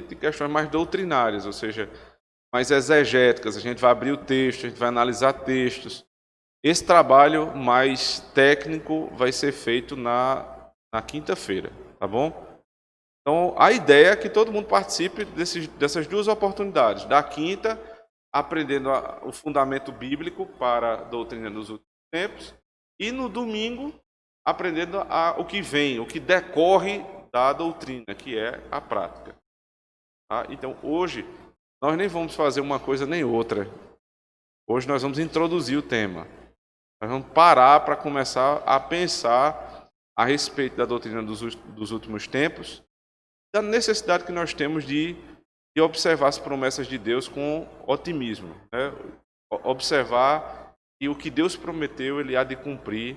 de questões mais doutrinárias, ou seja, mais exegéticas. A gente vai abrir o texto, a gente vai analisar textos. Esse trabalho mais técnico vai ser feito na quinta-feira, tá bom? Então, a ideia é que todo mundo participe dessas duas oportunidades. Da quinta, aprendendo o fundamento bíblico para a doutrina dos últimos tempos, e no domingo, aprendendo o que vem, o que decorre da doutrina, que é a prática. Tá? Então, hoje, nós nem vamos fazer uma coisa nem outra. Hoje nós vamos introduzir o tema. Nós vamos parar para começar a pensar a respeito da doutrina dos últimos tempos, da necessidade que nós temos de observar as promessas de Deus com otimismo, né? Observar que o que Deus prometeu, Ele há de cumprir,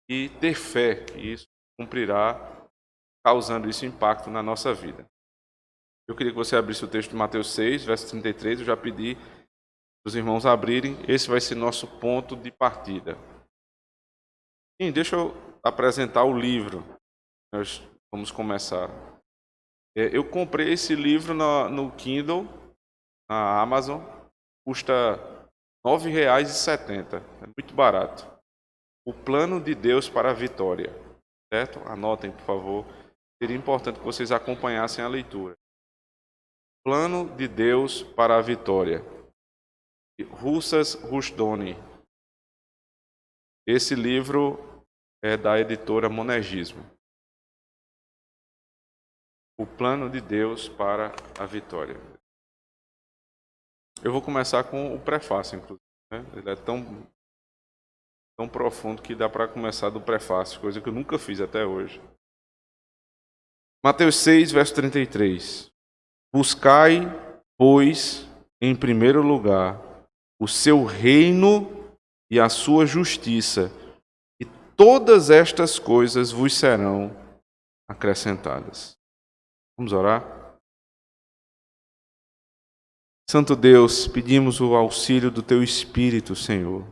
e ter fé que isso cumprirá, causando isso impacto na nossa vida. Eu queria que você abrisse o texto de Mateus 6, verso 33, eu já pedi para os irmãos abrirem, esse vai ser nosso ponto de partida. Sim, deixa eu apresentar o livro, nós vamos começar. Eu comprei esse livro no Kindle, na Amazon, custa R$ 9,70, é muito barato. O plano de Deus para a vitória, certo? Anotem, por favor. Seria importante que vocês acompanhassem a leitura. Plano de Deus para a vitória. Russas Rushdoni. Esse livro é da editora Monergismo. O plano de Deus para a vitória. Eu vou começar com o prefácio, inclusive. Né? Ele é tão profundo que dá para começar do prefácio, coisa que eu nunca fiz até hoje. Mateus 6, verso 33. Buscai, pois, em primeiro lugar, o seu reino e a sua justiça, e todas estas coisas vos serão acrescentadas. Vamos orar? Santo Deus, pedimos o auxílio do Teu Espírito, Senhor,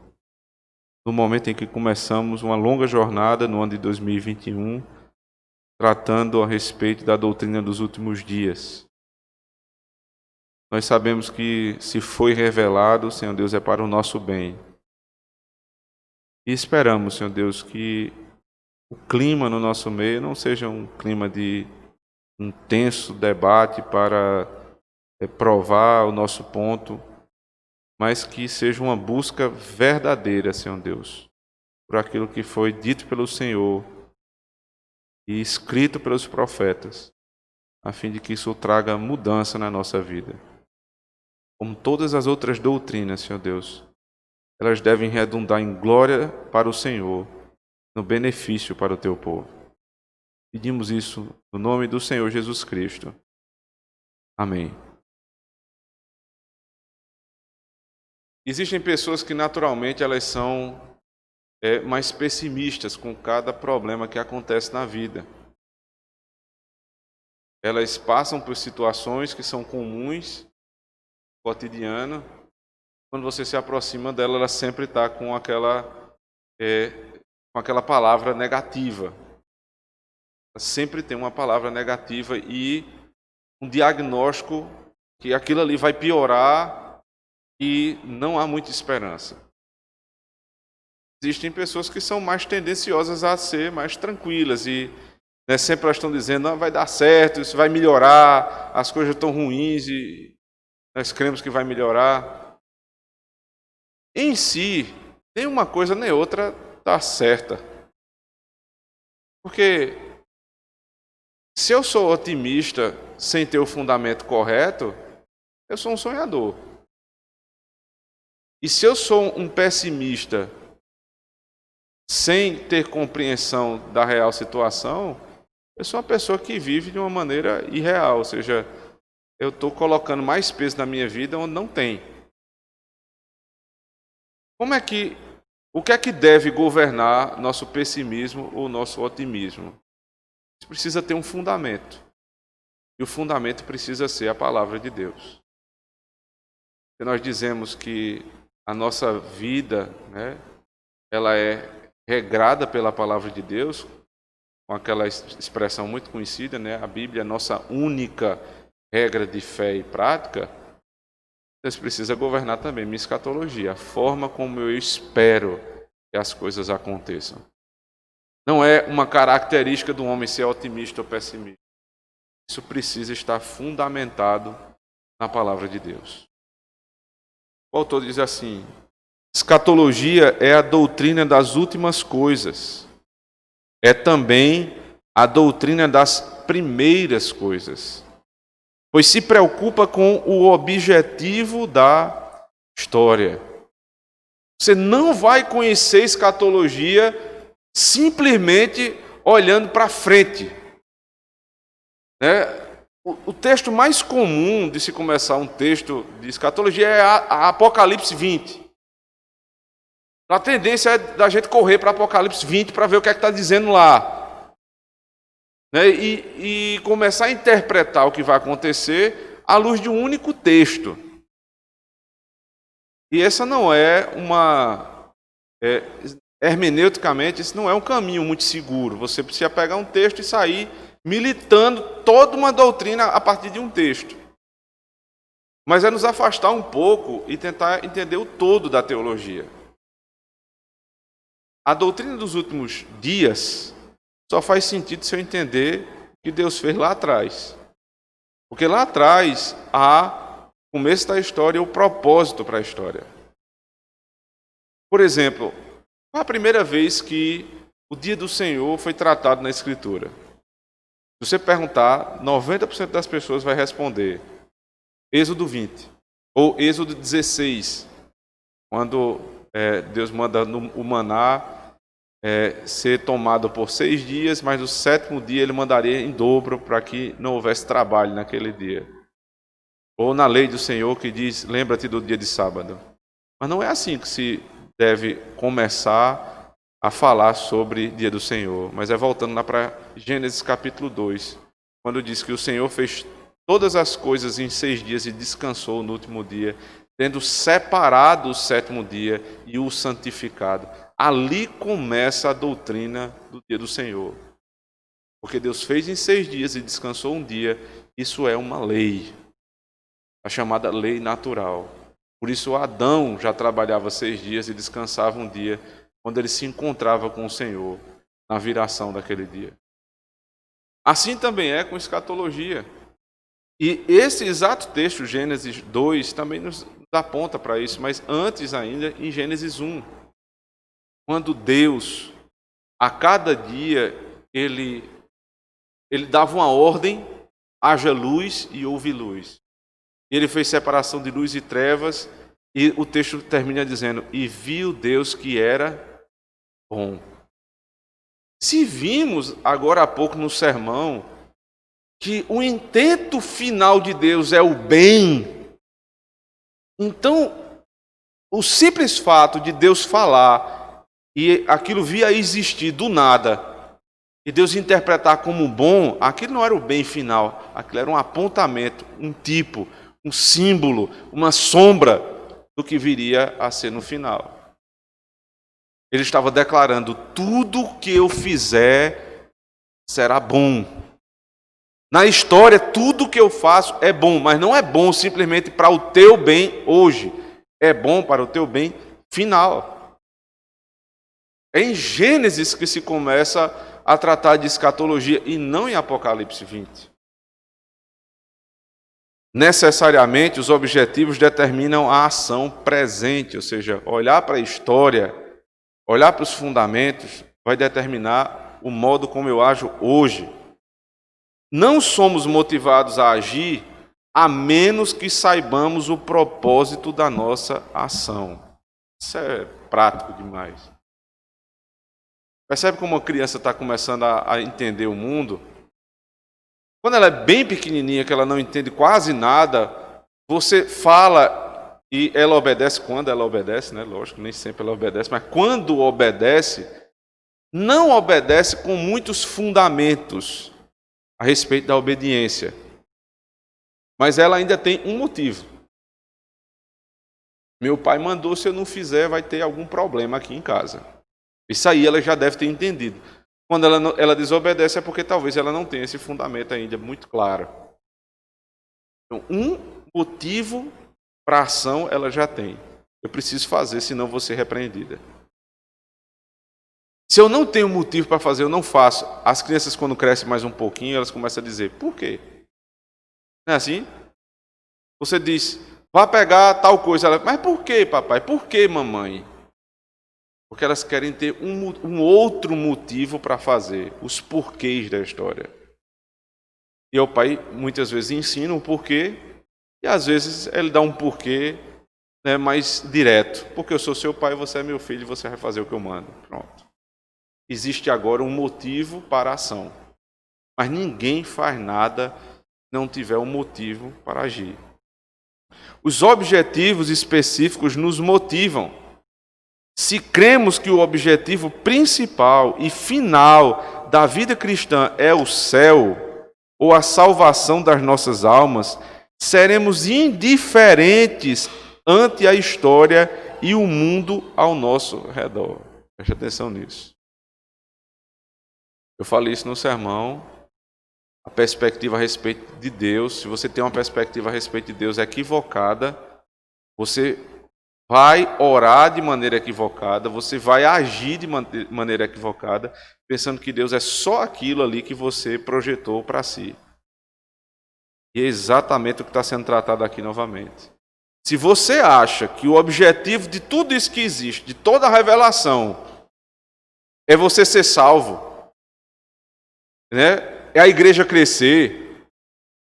no momento em que começamos uma longa jornada no ano de 2021, tratando a respeito da doutrina dos últimos dias. Nós sabemos que se foi revelado, Senhor Deus, é para o nosso bem. E esperamos, Senhor Deus, que o clima no nosso meio não seja um clima de intenso debate para provar o nosso ponto, mas que seja uma busca verdadeira, Senhor Deus, por aquilo que foi dito pelo Senhor e escrito pelos profetas, a fim de que isso traga mudança na nossa vida. Como todas as outras doutrinas, Senhor Deus, elas devem redundar em glória para o Senhor, no benefício para o Teu povo. Pedimos isso no nome do Senhor Jesus Cristo. Amém. Existem pessoas que naturalmente elas são mais pessimistas com cada problema que acontece na vida. Elas passam por situações que são comuns, cotidianas. Quando você se aproxima dela, ela sempre está com aquela palavra negativa. Ela sempre tem uma palavra negativa e um diagnóstico que aquilo ali vai piorar e não há muita esperança. Existem pessoas que são mais tendenciosas a ser mais tranquilas e sempre elas estão dizendo, vai dar certo, isso vai melhorar, as coisas estão ruins e nós cremos que vai melhorar. Em si, nem uma coisa nem outra está certa. Porque se eu sou otimista sem ter o fundamento correto, eu sou um sonhador. E se eu sou um pessimista sem ter compreensão da real situação, eu sou uma pessoa que vive de uma maneira irreal, ou seja, eu estou colocando mais peso na minha vida onde não tem. O que é que deve governar nosso pessimismo ou nosso otimismo? Isso precisa ter um fundamento. E o fundamento precisa ser a palavra de Deus. Se nós dizemos que a nossa vida, ela é regrada pela palavra de Deus, com aquela expressão muito conhecida, a Bíblia é a nossa única regra de fé e prática, Deus precisa governar também minha escatologia, a forma como eu espero que as coisas aconteçam. Não é uma característica do homem ser otimista ou pessimista. Isso precisa estar fundamentado na palavra de Deus. O autor diz assim: escatologia é a doutrina das últimas coisas. É também a doutrina das primeiras coisas, pois se preocupa com o objetivo da história. Você não vai conhecer escatologia simplesmente olhando para frente. O texto mais comum de se começar um texto de escatologia é a Apocalipse 20. A tendência é da gente correr para Apocalipse 20 para ver o que é que está dizendo lá. E começar a interpretar o que vai acontecer à luz de um único texto. E essa não é uma... hermeneuticamente, isso não é um caminho muito seguro. Você precisa pegar um texto e sair militando toda uma doutrina a partir de um texto. Mas é nos afastar um pouco e tentar entender o todo da teologia. A doutrina dos últimos dias só faz sentido se eu entender o que Deus fez lá atrás. Porque lá atrás há o começo da história e o propósito para a história. Por exemplo, foi a primeira vez que o dia do Senhor foi tratado na Escritura. Se você perguntar, 90% das pessoas vai responder Êxodo 20 ou Êxodo 16, quando Deus manda o maná ser tomado por 6 dias, mas no 7º dia ele mandaria em dobro para que não houvesse trabalho naquele dia. Ou na lei do Senhor que diz, lembra-te do dia de sábado. Mas não é assim que se deve começar a falar sobre dia do Senhor, mas é voltando lá para Gênesis capítulo 2, quando diz que o Senhor fez todas as coisas em 6 dias e descansou no último dia, tendo separado o 7º dia e o santificado. Ali começa a doutrina do dia do Senhor. Porque Deus fez em 6 dias e descansou um dia, isso é uma lei, a chamada lei natural. Por isso Adão já trabalhava 6 dias e descansava um dia, quando ele se encontrava com o Senhor, na viração daquele dia. Assim também é com escatologia. E esse exato texto, Gênesis 2, também nos aponta para isso, mas antes ainda, em Gênesis 1, quando Deus, a cada dia, ele dava uma ordem, haja luz e houve luz. E ele fez separação de luz e trevas, e o texto termina dizendo, e viu Deus que era bom. Se vimos agora há pouco no sermão, que o intento final de Deus é o bem, então o simples fato de Deus falar e aquilo vir a existir do nada, e Deus interpretar como bom, aquilo não era o bem final, aquilo era um apontamento, um tipo, um símbolo, uma sombra do que viria a ser no final. Ele estava declarando, tudo que eu fizer será bom. Na história, tudo que eu faço é bom, mas não é bom simplesmente para o teu bem hoje, é bom para o teu bem final. É em Gênesis que se começa a tratar de escatologia e não em Apocalipse 20. Necessariamente, os objetivos determinam a ação presente, ou seja, olhar para a história, olhar para os fundamentos, vai determinar o modo como eu ajo hoje. Não somos motivados a agir a menos que saibamos o propósito da nossa ação. Isso é prático demais. Percebe como uma criança está começando a entender o mundo? Quando ela é bem pequenininha, que ela não entende quase nada, você fala e ela obedece quando ela obedece, né? Lógico, nem sempre ela obedece, mas quando obedece, não obedece com muitos fundamentos a respeito da obediência. Mas ela ainda tem um motivo. Meu pai mandou, se eu não fizer, vai ter algum problema aqui em casa. Isso aí ela já deve ter entendido. Quando ela desobedece é porque talvez ela não tenha esse fundamento ainda muito claro. Então, um motivo para a ação ela já tem. Eu preciso fazer, senão vou ser repreendida. Se eu não tenho motivo para fazer, eu não faço. As crianças, quando crescem mais um pouquinho, elas começam a dizer, por quê? Não é assim? Você diz, vá pegar tal coisa. Ela, mas por quê, papai? Por quê, mamãe? Porque elas querem ter um outro motivo para fazer, os porquês da história. E o pai muitas vezes ensina o porquê, e às vezes ele dá um porquê, né, mais direto. Porque eu sou seu pai, você é meu filho, e você vai fazer o que eu mando. Pronto. Existe agora um motivo para a ação. Mas ninguém faz nada se não tiver um motivo para agir. Os objetivos específicos nos motivam. Se cremos que o objetivo principal e final da vida cristã é o céu, ou a salvação das nossas almas, seremos indiferentes ante a história e o mundo ao nosso redor. Preste atenção nisso. Eu falei isso no sermão, a perspectiva a respeito de Deus. Se você tem uma perspectiva a respeito de Deus equivocada, você vai orar de maneira equivocada, você vai agir de maneira equivocada, pensando que Deus é só aquilo ali que você projetou para si. E é exatamente o que está sendo tratado aqui novamente. Se você acha que o objetivo de tudo isso que existe, de toda a revelação, é você ser salvo, né? É a igreja crescer,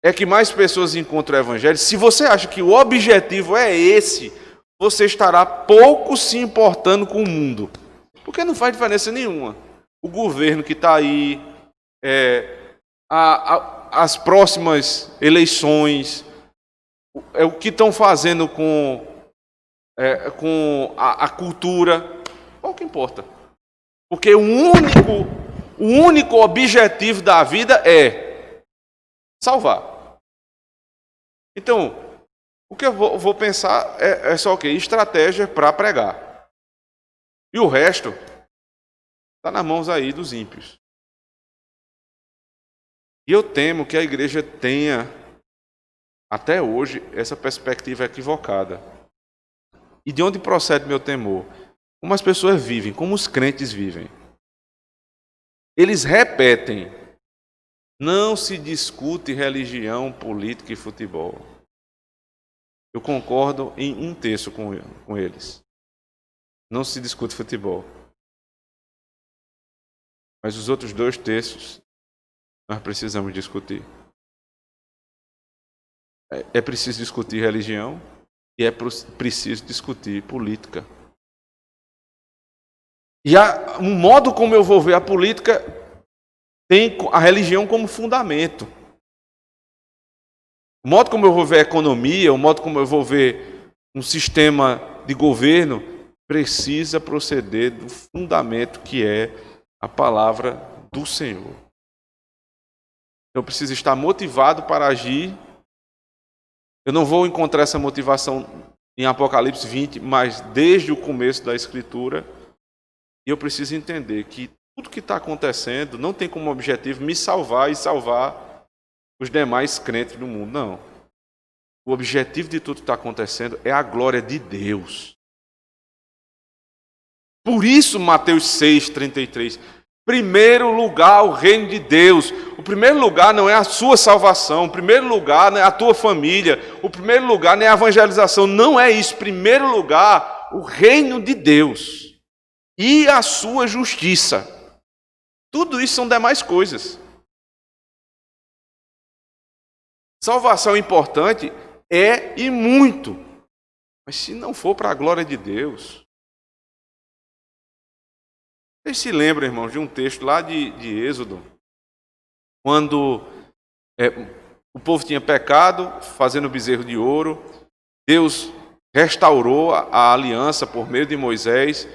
é que mais pessoas encontram o evangelho, se você acha que o objetivo é esse, você estará pouco se importando com o mundo. Porque não faz diferença nenhuma. O governo que está aí, as próximas eleições, o que estão fazendo com a cultura, pouco importa. Porque o único objetivo da vida é salvar. Então, o que eu vou pensar é só o quê? Estratégia para pregar. E o resto está nas mãos aí dos ímpios. E eu temo que a igreja tenha, até hoje, essa perspectiva equivocada. E de onde procede meu temor? Como as pessoas vivem, como os crentes vivem. Eles repetem, não se discute religião, política e futebol. Eu concordo em um terço com eles. Não se discute futebol. Mas os outros 2 terços, nós precisamos discutir. É preciso discutir religião e é preciso discutir política. E o modo como eu vou ver a política tem a religião como fundamento. O modo como eu vou ver a economia, o modo como eu vou ver um sistema de governo, precisa proceder do fundamento que é a palavra do Senhor. Eu preciso estar motivado para agir. Eu não vou encontrar essa motivação em Apocalipse 20, mas desde o começo da Escritura. E eu preciso entender que tudo que está acontecendo não tem como objetivo me salvar e salvar os demais crentes do mundo, não. O objetivo de tudo que está acontecendo é a glória de Deus. Por isso, Mateus 6,33, primeiro lugar o reino de Deus. O primeiro lugar não é a sua salvação, o primeiro lugar não é a tua família, o primeiro lugar não é a evangelização, não é isso. Primeiro lugar, o reino de Deus e a sua justiça. Tudo isso são demais coisas. Salvação é importante, e muito. Mas se não for para a glória de Deus... Vocês se lembram, irmãos, de um texto lá de Êxodo, quando o povo tinha pecado, fazendo bezerro de ouro, Deus restaurou a aliança por meio de Moisés,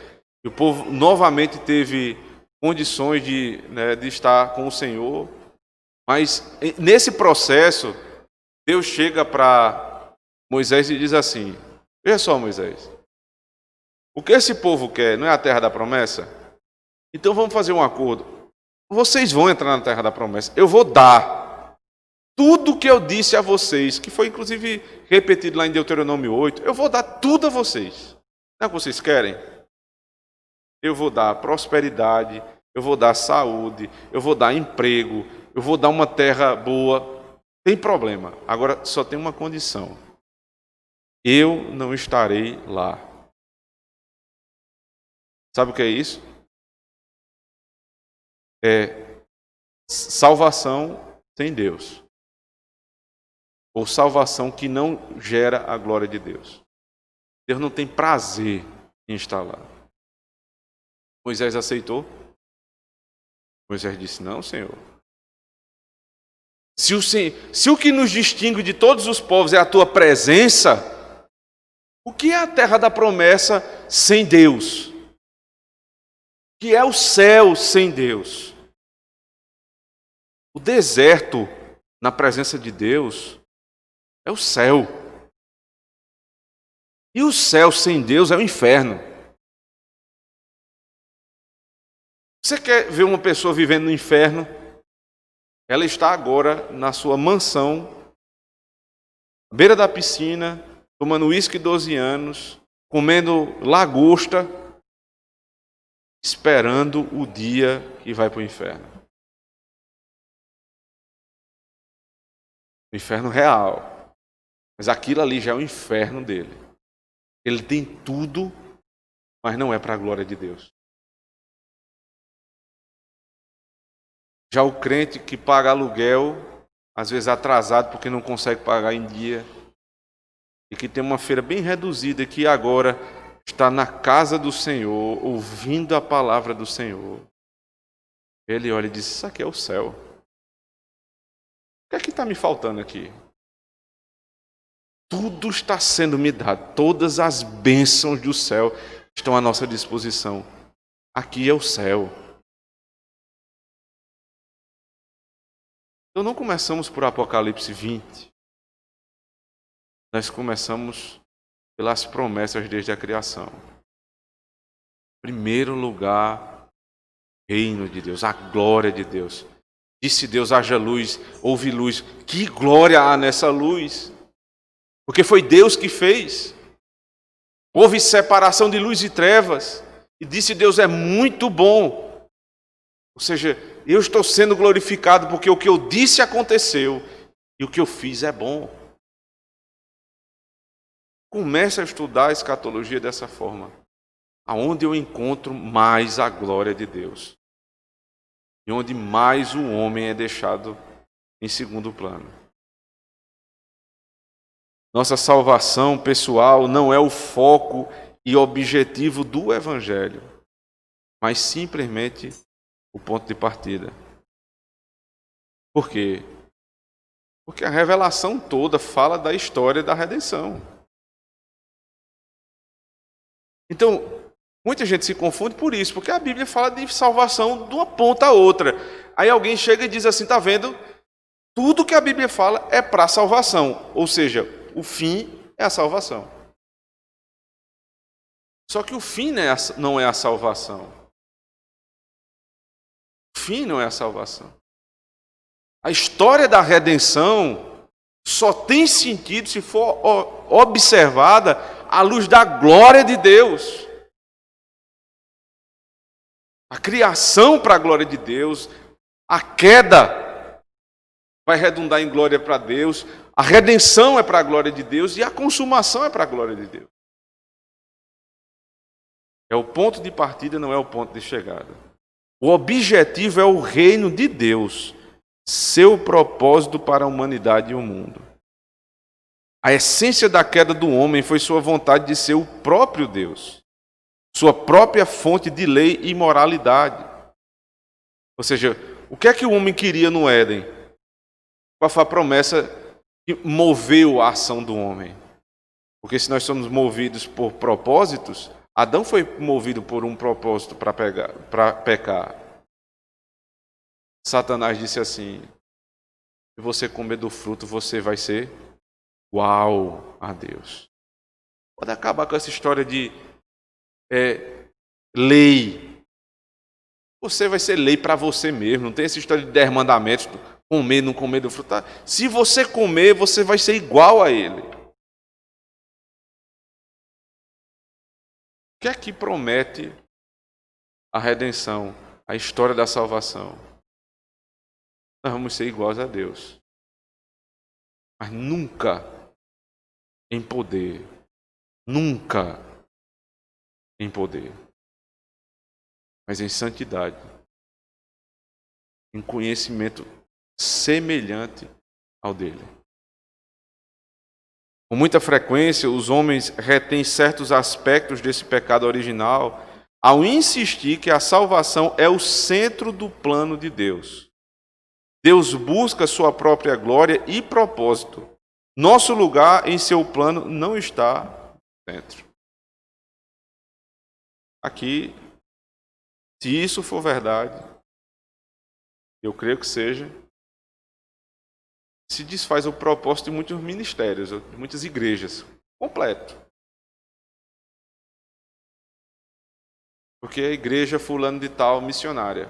e o povo novamente teve condições de estar com o Senhor. Mas nesse processo, Deus chega para Moisés e diz assim: veja só, Moisés, o que esse povo quer não é a terra da promessa? Então vamos fazer um acordo. Vocês vão entrar na terra da promessa, eu vou dar. tudo que eu disse a vocês, que foi inclusive repetido lá em Deuteronômio 8, eu vou dar tudo a vocês. Não é o que vocês querem? Eu vou dar prosperidade, eu vou dar saúde, eu vou dar emprego, eu vou dar uma terra boa. Tem problema. Agora só tem uma condição. Eu não estarei lá. Sabe o que é isso? É salvação sem Deus. Ou salvação que não gera a glória de Deus. Deus não tem prazer em estar lá. Moisés aceitou? Moisés disse, não, Senhor. Se o que nos distingue de todos os povos é a tua presença, o que é a terra da promessa sem Deus? O que é o céu sem Deus? O deserto, na presença de Deus, é o céu. E o céu sem Deus é o inferno. Você quer ver uma pessoa vivendo no inferno? Ela está agora na sua mansão, à beira da piscina, tomando uísque 12 anos, comendo lagosta, esperando o dia que vai para o inferno. O inferno real. Mas aquilo ali já é o inferno dele. Ele tem tudo, mas não é para a glória de Deus. Já o crente que paga aluguel, às vezes atrasado porque não consegue pagar em dia, e que tem uma feira bem reduzida e que agora está na casa do Senhor, ouvindo a palavra do Senhor. Ele olha e diz, isso aqui é o céu. O que é que está me faltando aqui? Tudo está sendo me dado, todas as bênçãos do céu estão à nossa disposição. Aqui é o céu. Então não começamos por Apocalipse 20. Nós começamos pelas promessas desde a criação. Em primeiro lugar, reino de Deus, a glória de Deus. Disse Deus, haja luz, houve luz. Que glória há nessa luz? Porque foi Deus que fez. Houve separação de luz e trevas. E disse Deus, é muito bom. Ou seja, eu estou sendo glorificado porque o que eu disse aconteceu. E o que eu fiz é bom. Comece a estudar a escatologia dessa forma. Aonde eu encontro mais a glória de Deus. E onde mais o homem é deixado em segundo plano. Nossa salvação pessoal não é o foco e objetivo do Evangelho, mas simplesmente o ponto de partida. Por quê? Porque a revelação toda fala da história da redenção. Então, muita gente se confunde por isso, porque a Bíblia fala de salvação de uma ponta a outra. Aí alguém chega e diz assim, está vendo? Tudo que a Bíblia fala é para salvação, ou seja, o fim é a salvação. Só que o fim não é a salvação. O fim não é a salvação. A história da redenção só tem sentido se for observada à luz da glória de Deus. A criação para a glória de Deus, a queda vai redundar em glória para Deus, a redenção é para a glória de Deus e a consumação é para a glória de Deus. É o ponto de partida, não é o ponto de chegada. O objetivo é o reino de Deus, seu propósito para a humanidade e o mundo. A essência da queda do homem foi sua vontade de ser o próprio Deus, sua própria fonte de lei e moralidade. Ou seja, o que é que o homem queria no Éden? Qual foi a promessa que moveu a ação do homem? Porque se nós somos movidos por propósitos, Adão foi movido por um propósito para pecar. Satanás disse assim, se você comer do fruto, você vai ser igual a Deus. Pode acabar com essa história de lei. Você vai ser lei para você mesmo. Não tem essa história de 10 mandamentos. comer, não comer do fruto. Se você comer, você vai ser igual a ele. O que é que promete a redenção, a história da salvação? Nós vamos ser iguais a Deus. Mas nunca em poder. Nunca em poder. Mas em santidade. Em conhecimento semelhante ao dele. Com muita frequência, os homens retêm certos aspectos desse pecado original ao insistir que a salvação é o centro do plano de Deus. Deus busca sua própria glória e propósito. Nosso lugar em seu plano não está dentro. Aqui, se isso for verdade, eu creio que seja, se desfaz o propósito de muitos ministérios, de muitas igrejas, completo. Porque a igreja fulano de tal missionária,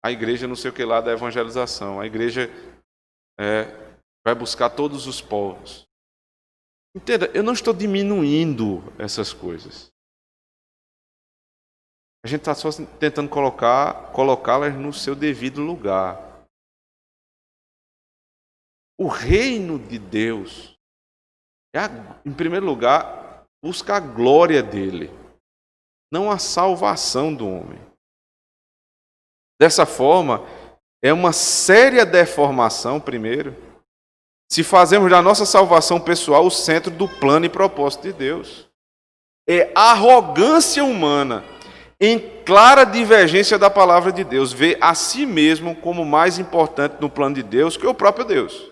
a igreja não sei o que lá da evangelização, a igreja vai buscar todos os povos. Entenda, eu não estou diminuindo essas coisas. A gente está só tentando colocá-las no seu devido lugar. O reino de Deus em primeiro lugar, busca a glória dele, não a salvação do homem. Dessa forma, é uma séria deformação, primeiro, se fazemos da nossa salvação pessoal o centro do plano e propósito de Deus. É arrogância humana, em clara divergência da palavra de Deus, ver a si mesmo como mais importante no plano de Deus que o próprio Deus.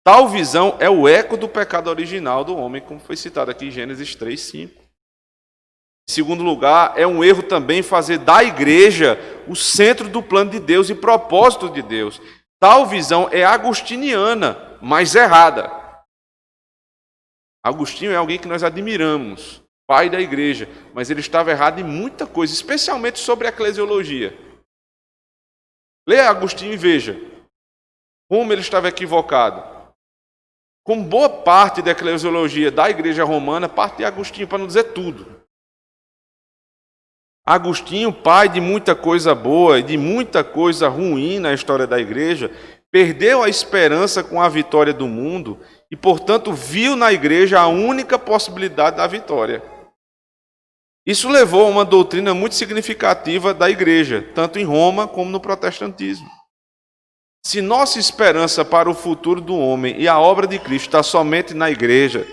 Tal visão é o eco do pecado original do homem, como foi citado aqui em Gênesis 3:5. Em segundo lugar, é um erro também fazer da igreja o centro do plano de Deus e propósito de Deus. Tal visão é agostiniana, mas errada. Agostinho é alguém que nós admiramos, pai da igreja, mas ele estava errado em muita coisa, especialmente sobre a eclesiologia. Leia Agostinho e veja como ele estava equivocado. Com boa parte da eclesiologia da igreja romana, parte de Agostinho, para não dizer tudo. Agostinho, pai de muita coisa boa e de muita coisa ruim na história da igreja, perdeu a esperança com a vitória do mundo e, portanto, viu na igreja a única possibilidade da vitória. Isso levou a uma doutrina muito significativa da igreja, tanto em Roma como no protestantismo. Se nossa esperança para o futuro do homem e a obra de Cristo está somente na igreja,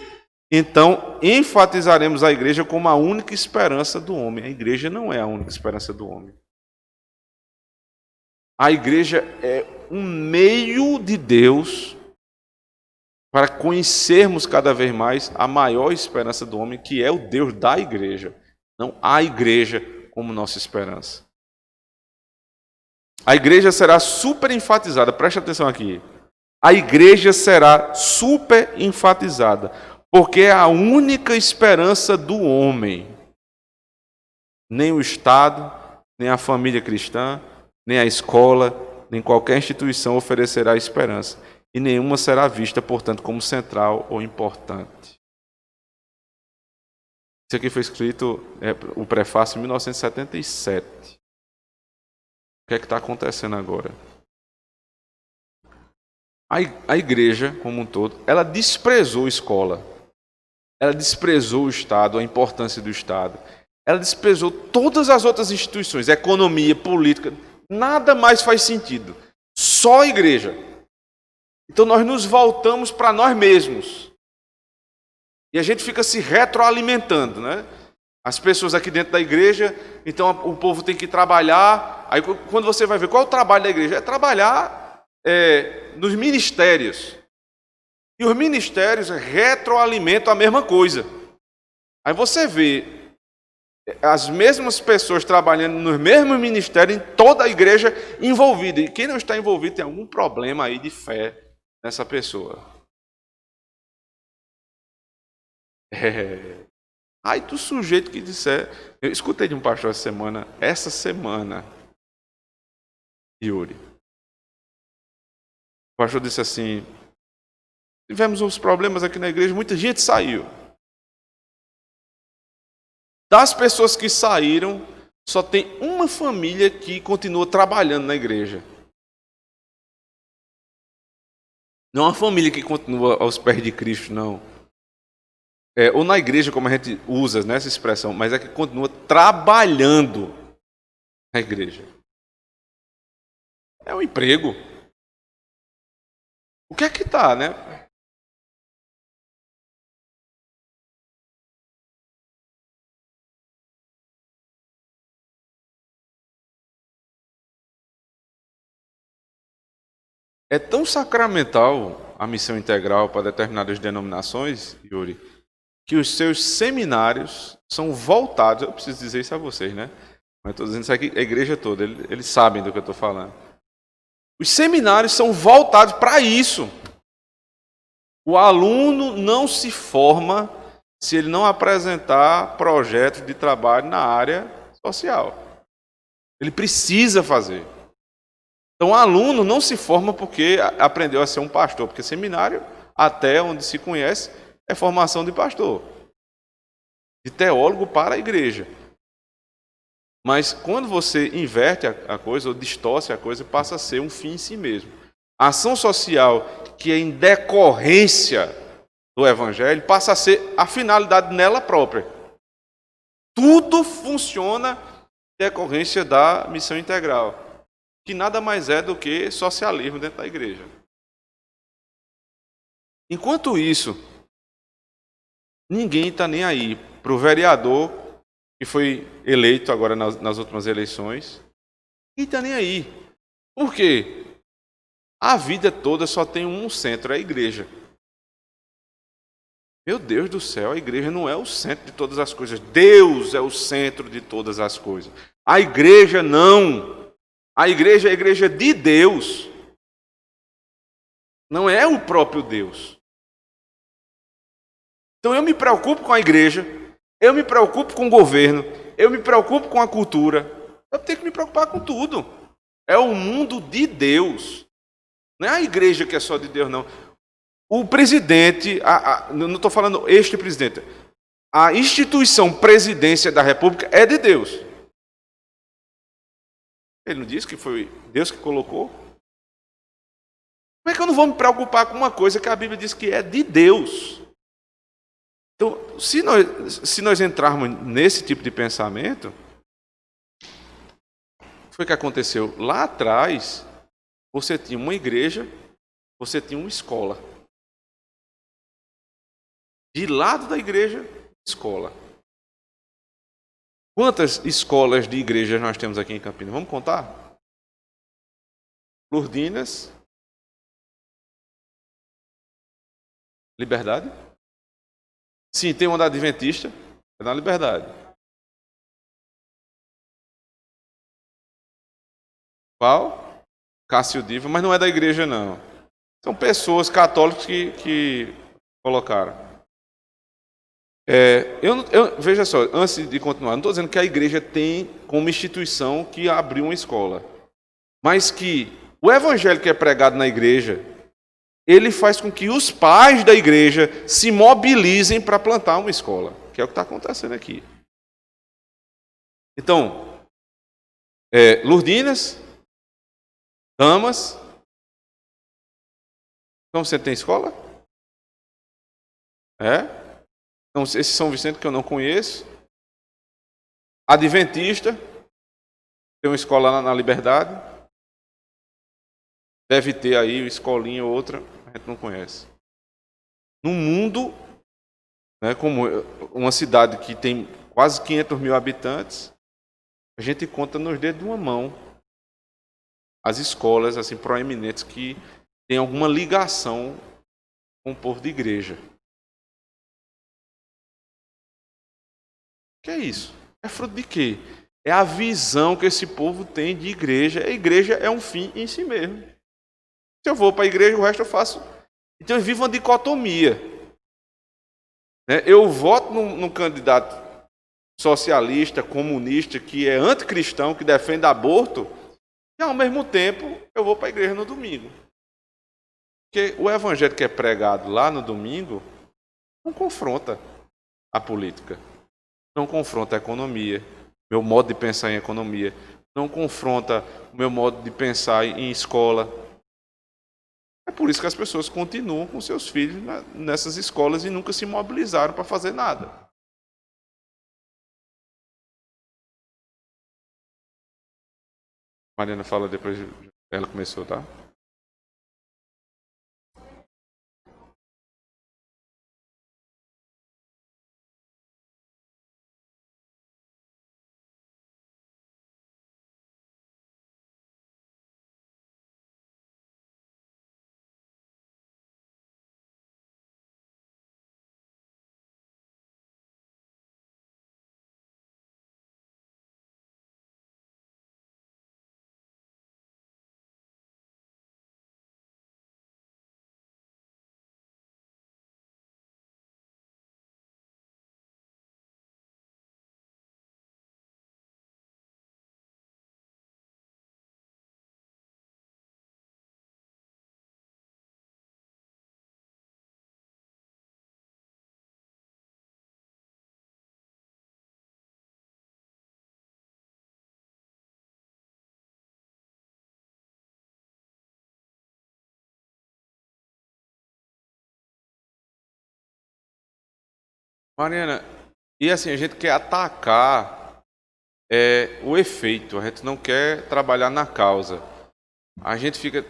então enfatizaremos a igreja como a única esperança do homem. A igreja não é a única esperança do homem. A igreja é um meio de Deus para conhecermos cada vez mais a maior esperança do homem, que é o Deus da igreja, não a igreja como nossa esperança. A igreja será super enfatizada, preste atenção aqui. A igreja será super enfatizada, porque é a única esperança do homem. Nem o Estado, nem a família cristã, nem a escola, nem qualquer instituição oferecerá esperança. E nenhuma será vista, portanto, como central ou importante. Isso aqui foi escrito, o prefácio, em 1977. O que é que está acontecendo agora? A igreja, como um todo, ela desprezou a escola. Ela desprezou o Estado, a importância do Estado. Ela desprezou todas as outras instituições, economia, política. Nada mais faz sentido. Só a igreja. Então nós nos voltamos para nós mesmos. E a gente fica se retroalimentando, né? As pessoas aqui dentro da igreja, então o povo tem que trabalhar. Aí quando você vai ver qual é o trabalho da igreja, é trabalhar nos ministérios. E os ministérios retroalimentam a mesma coisa. Aí você vê as mesmas pessoas trabalhando nos mesmos ministérios em toda a igreja envolvida. E quem não está envolvido tem algum problema aí de fé nessa pessoa. Aí do sujeito que disser... Eu escutei de um pastor essa semana, Yuri, pastor disse assim: tivemos uns problemas aqui na igreja, muita gente saiu. Das pessoas que saíram, só tem uma família que continua trabalhando na igreja. Não é uma família que continua aos pés de Cristo, não. Ou na igreja, como a gente usa nessa expressão, mas é que continua trabalhando na igreja. É um emprego. O que é que está, né? É tão sacramental a missão integral para determinadas denominações, Yuri, que os seus seminários são voltados, eu preciso dizer isso a vocês, né? Mas estou dizendo isso aqui, a igreja toda, eles sabem do que eu estou falando. Os seminários são voltados para isso. O aluno não se forma se ele não apresentar projetos de trabalho na área social. Ele precisa fazer. Então, o aluno não se forma porque aprendeu a ser um pastor, porque seminário, até onde se conhece, é formação de pastor, de teólogo para a igreja. Mas quando você inverte a coisa, ou distorce a coisa, passa a ser um fim em si mesmo. A ação social, que é em decorrência do evangelho, passa a ser a finalidade nela própria. Tudo funciona em decorrência da missão integral, que nada mais é do que socialismo dentro da igreja. Enquanto isso, ninguém está nem aí para o vereador que foi eleito agora nas últimas eleições. Ninguém está nem aí. Por quê? A vida toda só tem um centro, é a igreja. Meu Deus do céu, a igreja não é o centro de todas as coisas. Deus é o centro de todas as coisas. A igreja não. A igreja é a igreja de Deus. Não é o próprio Deus. Então eu me preocupo com a igreja, eu me preocupo com o governo, eu me preocupo com a cultura. Eu tenho que me preocupar com tudo. É o mundo de Deus. Não é a igreja que é só de Deus, não. O presidente, não estou falando este presidente, a instituição presidência da República é de Deus. Ele não disse que foi Deus que colocou? Como é que eu não vou me preocupar com uma coisa que a Bíblia diz que é de Deus? Então, se nós entrarmos nesse tipo de pensamento, o que foi que aconteceu? Lá atrás, você tinha uma igreja, você tinha uma escola. De lado da igreja, escola. Quantas escolas de igrejas nós temos aqui em Campinas? Vamos contar? Lourdinas. Liberdade? Sim, tem uma da Adventista, é na Liberdade. Qual? Cássio Diva, mas não é da igreja, não. São pessoas católicas que colocaram. Veja só, antes de continuar, não estou dizendo que a igreja tem como instituição que abriu uma escola, mas que o evangelho que é pregado na igreja, ele faz com que os pais da igreja se mobilizem para plantar uma escola, que é o que está acontecendo aqui. Então, Lourdinas, Damas. Então você tem escola? Então, esse São Vicente que eu não conheço. Adventista. Tem uma escola lá na Liberdade. Deve ter aí uma escolinha ou outra, a gente não conhece. No mundo, né, como uma cidade que tem quase 500 mil habitantes, a gente conta nos dedos de uma mão as escolas assim proeminentes que têm alguma ligação com o povo de igreja. O que é isso? É fruto de quê? É a visão que esse povo tem de igreja. A igreja é um fim em si mesmo. Se eu vou para a igreja, o resto eu faço. Então eu vivo uma dicotomia. Eu voto num candidato socialista, comunista, que é anticristão, que defende aborto, e ao mesmo tempo eu vou para a igreja no domingo. Porque o evangelho que é pregado lá no domingo não confronta a política, não confronta a economia, meu modo de pensar em economia, não confronta o meu modo de pensar em escola. É por isso que as pessoas continuam com seus filhos nessas escolas e nunca se mobilizaram para fazer nada. Mariana fala depois, ela começou, tá? Mariana, e assim, a gente quer atacar o efeito, a gente não quer trabalhar na causa. A gente fica,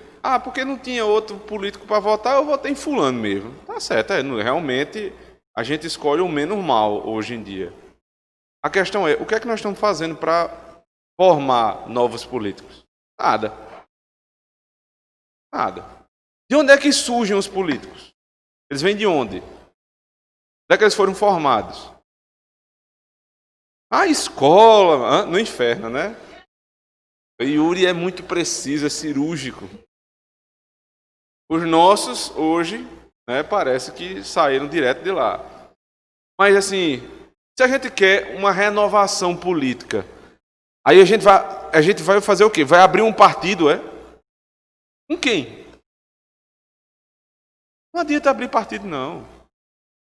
porque não tinha outro político para votar, eu votei em fulano mesmo. Tá certo, realmente a gente escolhe o menos mal hoje em dia. A questão é, o que é que nós estamos fazendo para formar novos políticos? Nada. Nada. De onde é que surgem os políticos? Eles vêm de onde? Onde é que eles foram formados? A escola, no inferno, né? O Yuri é muito preciso, é cirúrgico. Os nossos, hoje, né, parece que saíram direto de lá. Mas, assim, se a gente quer uma renovação política, aí a gente vai fazer o quê? Vai abrir um partido, é? Com quem? Não adianta abrir partido, não.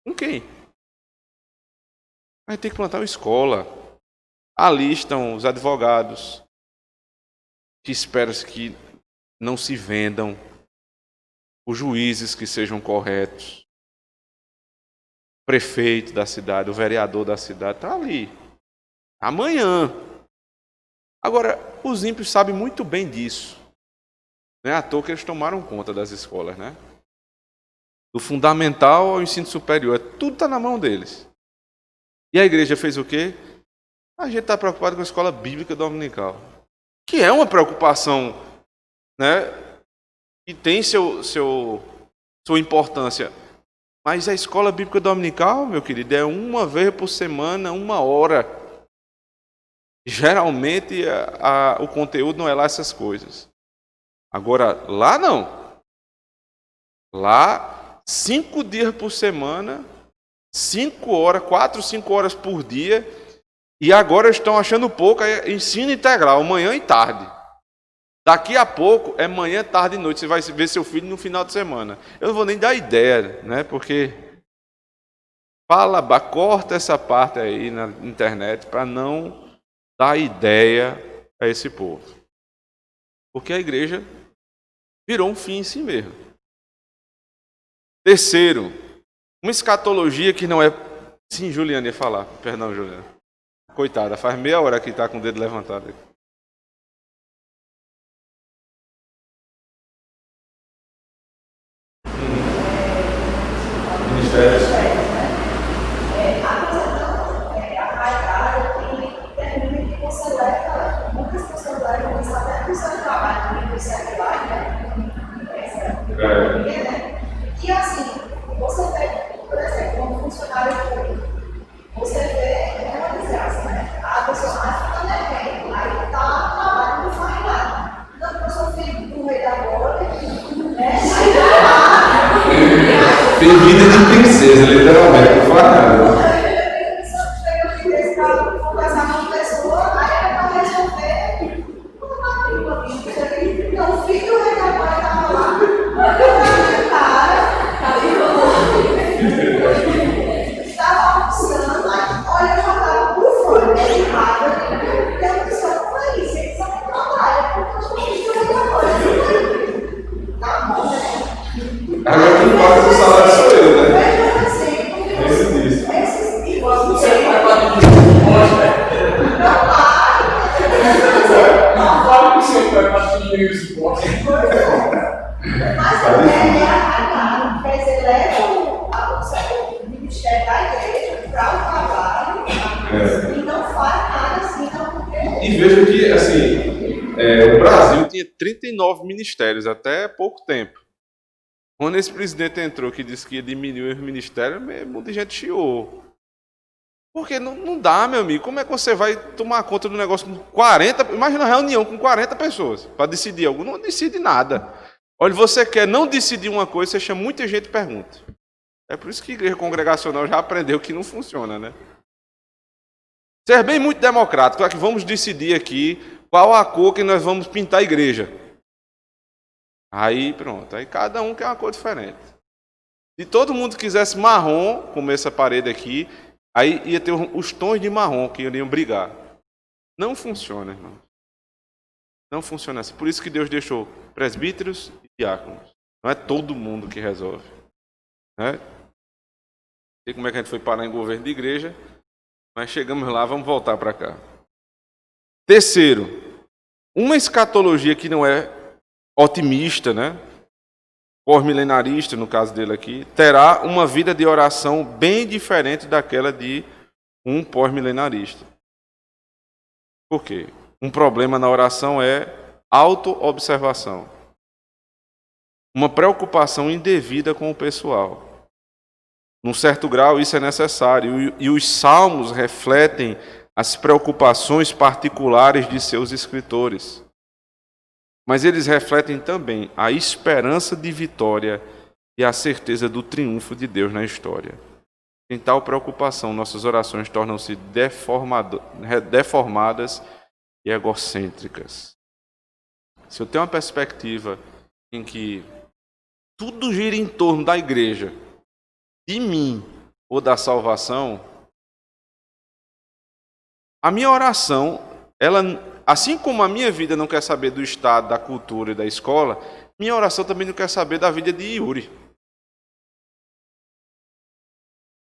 Com quem? A gente tem que plantar uma escola. Ali estão os advogados, que espera-se que não se vendam, os juízes que sejam corretos, o prefeito da cidade, o vereador da cidade, está ali. Amanhã. Agora, os ímpios sabem muito bem disso. Não é à toa que eles tomaram conta das escolas, né? Do fundamental ao ensino superior, tudo está na mão deles. E a igreja fez o quê? A gente está preocupado com a escola bíblica dominical, que é uma preocupação, né? E tem sua importância. Mas a escola bíblica dominical, meu querido, é uma vez por semana, 1 hora. Geralmente o conteúdo não é lá essas coisas. Agora, lá não. Lá, 5 dias por semana, 5 horas, 4, 5 horas por dia. E agora estão achando pouco, ensino integral, manhã e tarde. Daqui a pouco é manhã, tarde e noite. Você vai ver seu filho no final de semana. Eu não vou nem dar ideia, né? Porque corta essa parte aí na internet para não dar ideia a esse povo. Porque a igreja virou um fim em si mesmo. Terceiro, uma escatologia que não é... Sim, Juliana ia falar. Perdão, Juliana. Coitada, faz meia hora que está com o dedo levantado. E assim, você vê, por exemplo, um funcionário público, você vê, é uma desgraça, né? A pessoa fica devendo, aí está trabalhando, não faz nada. Então, a pessoa fica no meio da bola, né? Tem vida de princesa, literalmente, não faz nada. Então, o filho do rei da bola estava lá. mas o salário sou eu, né? Veja assim, porque esses tipos Você de vai para o imposto, não fala que você vai para os impostos. mas a ideia é a quer dizer, leva o ministério da igreja para o trabalho e não faz nada assim, não porque. E veja que, assim, o Brasil tinha 39 ministérios até pouco tempo. Quando esse presidente entrou que disse que ia diminuir os ministérios, muita gente chiou. Porque não dá, meu amigo. Como é que você vai tomar conta do negócio com 40... Imagina uma reunião com 40 pessoas para decidir algo. Não decide nada. Olha, você quer não decidir uma coisa, você chama muita gente e pergunta. É por isso que a igreja congregacional já aprendeu que não funciona, né? Ser bem muito democrático. É que vamos decidir aqui qual a cor que nós vamos pintar a igreja. Aí pronto. Aí cada um quer uma cor diferente. Se todo mundo quisesse marrom, como essa parede aqui, aí ia ter os tons de marrom que iriam brigar. Não funciona, irmão. Não funciona assim. Por isso que Deus deixou presbíteros e diáconos. Não é todo mundo que resolve. Né? Não sei como é que a gente foi parar em governo de igreja, mas chegamos lá, vamos voltar para cá. Terceiro, uma escatologia que não é otimista, né? Pós-milenarista, no caso dele aqui, terá uma vida de oração bem diferente daquela de um pós-milenarista. Por quê? Um problema na oração é auto-observação. Uma preocupação indevida com o pessoal. Num certo grau, isso é necessário. E os salmos refletem as preocupações particulares de seus escritores. Mas eles refletem também a esperança de vitória e a certeza do triunfo de Deus na história. Em tal preocupação, nossas orações tornam-se deformadas e egocêntricas. Se eu tenho uma perspectiva em que tudo gira em torno da igreja, de mim ou da salvação, a minha oração, ela, assim como a minha vida não quer saber do estado, da cultura e da escola, minha oração também não quer saber da vida de Yuri.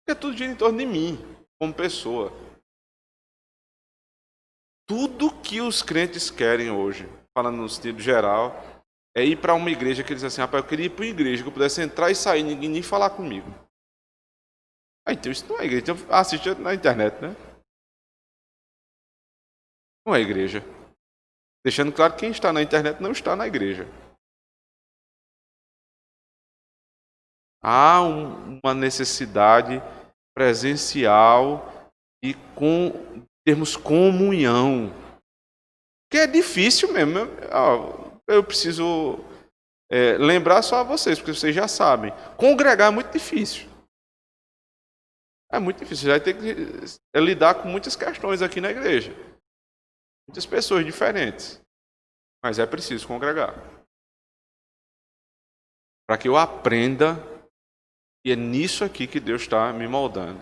Porque tudo gira em torno de mim, como pessoa. Tudo que os crentes querem hoje, falando no sentido geral, é ir para uma igreja que eles dizem assim, rapaz, eu queria ir para uma igreja que eu pudesse entrar e sair, ninguém nem falar comigo. Ah, então isso não é igreja, então assiste na internet, né? Não é igreja. Deixando claro que quem está na internet não está na igreja. Há uma necessidade presencial e termos comunhão. Que é difícil mesmo. Eu preciso lembrar só a vocês, porque vocês já sabem. Congregar é muito difícil. É muito difícil. Você vai ter que lidar com muitas questões aqui na igreja. Muitas pessoas diferentes. Mas é preciso congregar. Para que eu aprenda, e é nisso aqui que Deus está me moldando.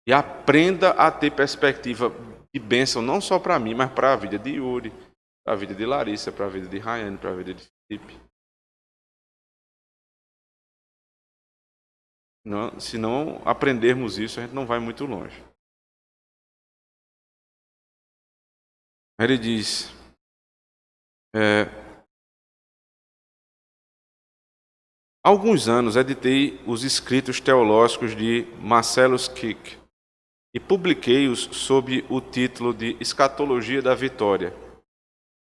E aprenda a ter perspectiva de bênção, não só para mim, mas para a vida de Yuri, para a vida de Larissa, para a vida de Rayane, para a vida de Felipe. Não, se não aprendermos isso, a gente não vai muito longe. Ele diz, há alguns anos editei os escritos teológicos de Marcellus Kik e publiquei-os sob o título de Escatologia da Vitória.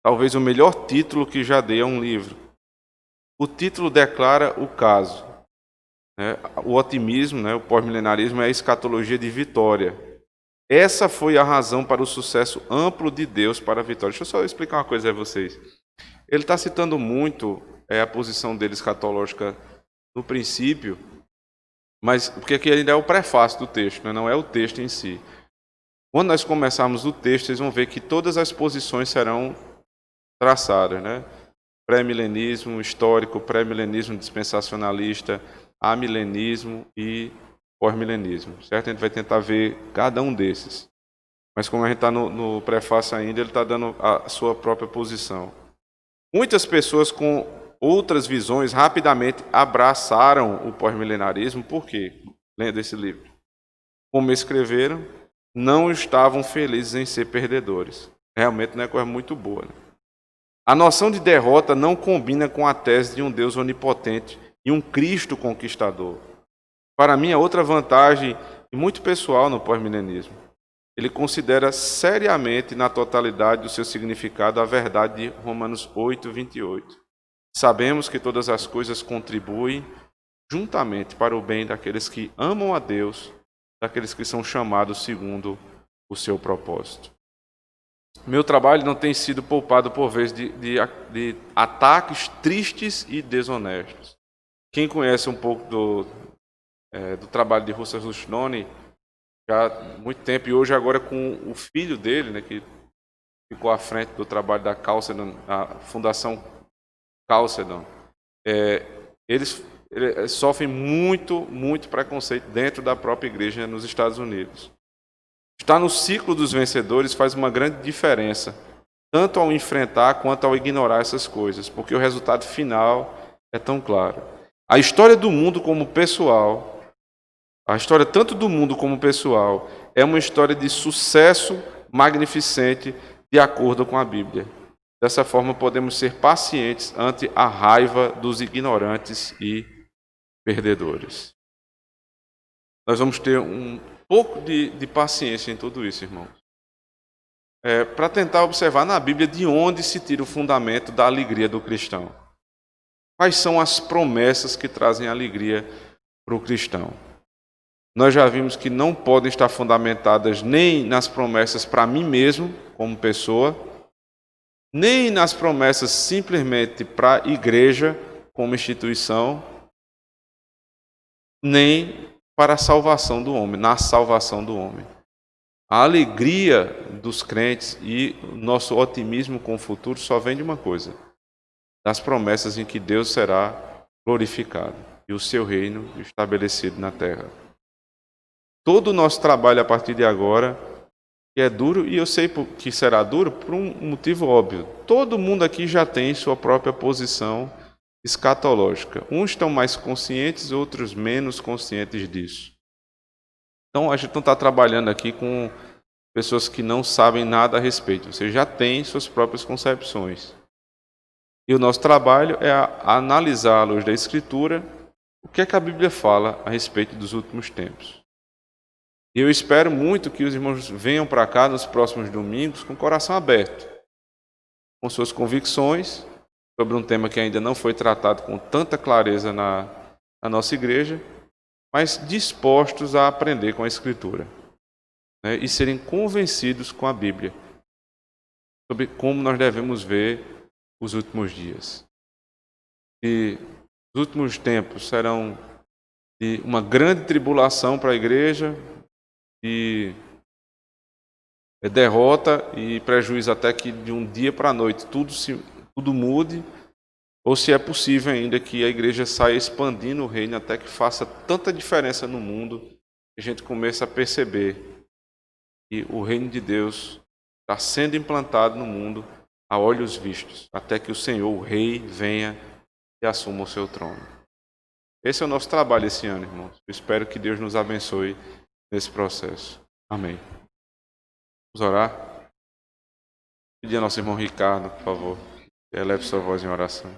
Talvez o melhor título que já dei a um livro. O título declara o caso. O otimismo, o pós-milenarismo é a escatologia de vitória. Essa foi a razão para o sucesso amplo de Deus para a vitória. Deixa eu só explicar uma coisa a vocês. Ele está citando muito a posição dele escatológica no princípio, mas porque aqui ainda é o prefácio do texto, não é o texto em si. Quando nós começarmos o texto, vocês vão ver que todas as posições serão traçadas, Pré-milenismo histórico, pré-milenismo dispensacionalista, amilenismo e pós-milenismo, certo? A gente vai tentar ver cada um desses. Mas como a gente está no prefácio ainda, ele está dando a sua própria posição. Muitas pessoas com outras visões rapidamente abraçaram o pós-milenarismo. Por quê? Lendo esse livro. Como escreveram, não estavam felizes em ser perdedores. Realmente não é coisa muito boa. Né? A noção de derrota não combina com a tese de um Deus onipotente e um Cristo conquistador. Para mim, é outra vantagem, e muito pessoal no pós-milenismo. Ele considera seriamente, na totalidade do seu significado, a verdade de Romanos 8, 28. Sabemos que todas as coisas contribuem juntamente para o bem daqueles que amam a Deus, daqueles que são chamados segundo o seu propósito. Meu trabalho não tem sido poupado por vezes de ataques tristes e desonestos. Quem conhece um pouco do trabalho de Russell Rushnoni, já há muito tempo, e hoje agora com o filho dele, né, que ficou à frente do trabalho da Chalcedon, a Fundação Chalcedon, eles sofrem muito preconceito dentro da própria igreja nos Estados Unidos. Estar no ciclo dos vencedores faz uma grande diferença, tanto ao enfrentar quanto ao ignorar essas coisas, porque o resultado final é tão claro. A história do mundo como pessoal, a história tanto do mundo como pessoal, é uma história de sucesso magnificente de acordo com a Bíblia. Dessa forma, podemos ser pacientes ante a raiva dos ignorantes e perdedores. Nós vamos ter um pouco de paciência em tudo isso, irmãos. Para tentar observar na Bíblia de onde se tira o fundamento da alegria do cristão. Quais são as promessas que trazem alegria para o cristão? Nós já vimos que não podem estar fundamentadas nem nas promessas para mim mesmo, como pessoa, nem nas promessas simplesmente para a igreja, como instituição, nem para a salvação do homem, na salvação do homem. A alegria dos crentes e o nosso otimismo com o futuro só vem de uma coisa: das promessas em que Deus será glorificado e o seu reino estabelecido na terra. Todo o nosso trabalho a partir de agora, que é duro, e eu sei que será duro por um motivo óbvio. Todo mundo aqui já tem sua própria posição escatológica. Uns estão mais conscientes, outros menos conscientes disso. Então, a gente não está trabalhando aqui com pessoas que não sabem nada a respeito. Você já tem suas próprias concepções. E o nosso trabalho é analisar à luz da Escritura o que é que a Bíblia fala a respeito dos últimos tempos. E eu espero muito que os irmãos venham para cá nos próximos domingos com o coração aberto, com suas convicções sobre um tema que ainda não foi tratado com tanta clareza na nossa igreja, mas dispostos a aprender com a Escritura, né, e serem convencidos com a Bíblia sobre como nós devemos ver os últimos dias. E os últimos tempos serão de uma grande tribulação para a igreja, de derrota e prejuízo até que de um dia para a noite tudo mude, ou se é possível ainda que a igreja saia expandindo o reino até que faça tanta diferença no mundo que a gente comece a perceber que o reino de Deus está sendo implantado no mundo a olhos vistos, até que o Senhor, o Rei, venha e assuma o seu trono. Esse é o nosso trabalho esse ano, irmãos. Eu espero que Deus nos abençoe nesse processo. Amém. Vamos orar? Pedir ao nosso irmão Ricardo, por favor, eleve sua voz em oração.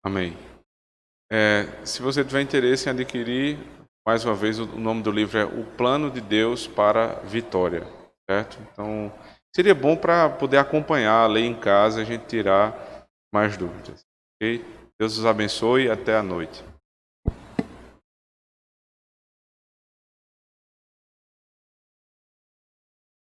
Amém. Se você tiver interesse em adquirir, mais uma vez, o nome do livro é O Plano de Deus para a Vitória, certo? Então, seria bom para poder acompanhar, ler em casa, a gente tirar mais dúvidas. Ok? Deus os abençoe e até a noite.